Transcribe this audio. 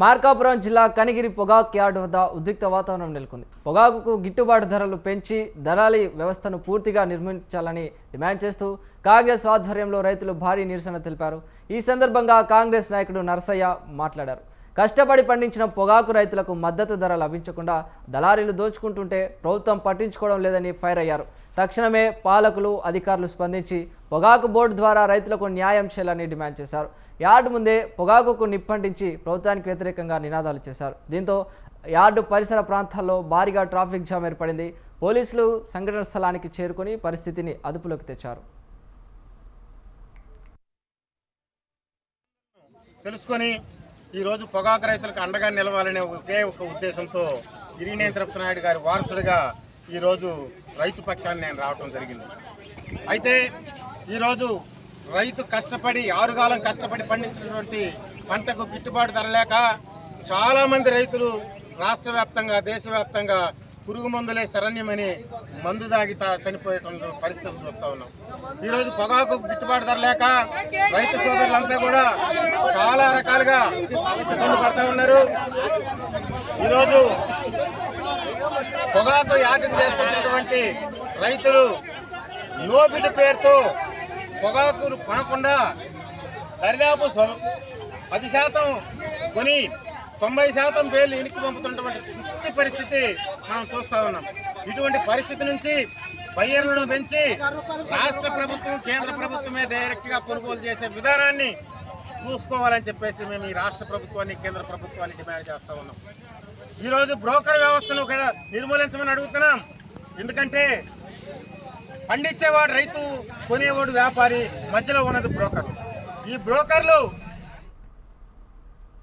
మార్కాపురం జిల్లా కనిగిరి పొగాకు యార్డు వద్ద ఉద్రిక్త వాతావరణం నెలకొంది. పొగాకుకు గిట్టుబాటు ధరలు పెంచి దళారీ వ్యవస్థను పూర్తిగా నిర్మించాలని డిమాండ్ చేస్తూ కాంగ్రెస్ ఆధ్వర్యంలో రైతులు భారీ నిరసన తెలిపారు. ఈ సందర్భంగా కాంగ్రెస్ నాయకుడు నరసయ్య మాట్లాడారు. కష్టపడి పండించిన పొగాకు రైతులకు మద్దతు ధర లభించకుండా దళారీలు దోచుకుంటుంటే ప్రభుత్వం పట్టించుకోవడం లేదని ఫైర్ అయ్యారు. తక్షణమే పాలకులు అధికారులు స్పందించి పొగాకు బోర్డు ద్వారా రైతులకు న్యాయం చేయాలని డిమాండ్ చేశారు. యార్డు ముందే పొగాకుకు నిప్పంటించి ప్రభుత్వానికి వ్యతిరేకంగా నినాదాలు చేశారు. దీంతో యార్డు పరిసర ప్రాంతాల్లో భారీగా ట్రాఫిక్ జామ్ ఏర్పడింది. పోలీసులు సంఘటన స్థలానికి చేరుకొని పరిస్థితిని అదుపులోకి తెచ్చారు. తెలుసుకొని ఈరోజు పొగాకు రైతులకు అండగా నిలవాలనే ఒకే ఒక ఉద్దేశంతో గిరినేని తిరుపతి నాయుడు గారి వారసుడిగా ఈరోజు రైతు పక్షాన్ని నేను రావడం జరిగింది. అయితే ఈరోజు రైతు కష్టపడి ఆరుగాలం కష్టపడి పండించినటువంటి పంటకు గిట్టుబాటు ధర లేక చాలామంది రైతులు రాష్ట్ర వ్యాప్తంగా దేశవ్యాప్తంగా పురుగు మందులే శరణ్యమని మందు దాగి చనిపోయేటువంటి పరిస్థితులు చూస్తూ ఉన్నాం. ఈరోజు పొగాకు గిట్టుబాటు ధర లేక రైతు సోదరులంతా కూడా చాలా రకాలుగా ఇబ్బంది పడుతూ ఉన్నారు. ఈరోజు పొగాకు యార్డుకు తీసుకొచ్చినటువంటి రైతులు నోబిడ్ పేరుతో పొగాకులు కొనకుండా దరిదాపు 10% కొని 90% పేర్లు ఇనికి పంపుతున్నటువంటి పరిస్థితి మనం చూస్తూ ఉన్నాం. ఇటువంటి పరిస్థితి నుంచి బయ్యర్లను పెంచి రాష్ట్ర ప్రభుత్వం కేంద్ర ప్రభుత్వమే డైరెక్ట్గా కొనుగోలు చేసే విధానాన్ని చూసుకోవాలని చెప్పేసి మేము ఈ రాష్ట్ర ప్రభుత్వాన్ని కేంద్ర ప్రభుత్వాన్ని డిమాండ్ చేస్తూ ఉన్నాం. ఈరోజు బ్రోకర్ వ్యవస్థను నిర్మూలించమని అడుగుతున్నాం. ఎందుకంటే పండించేవాడు రైతు, కొనేవాడు వ్యాపారి, మధ్యలో ఉన్నది బ్రోకర్లు. ఈ బ్రోకర్లు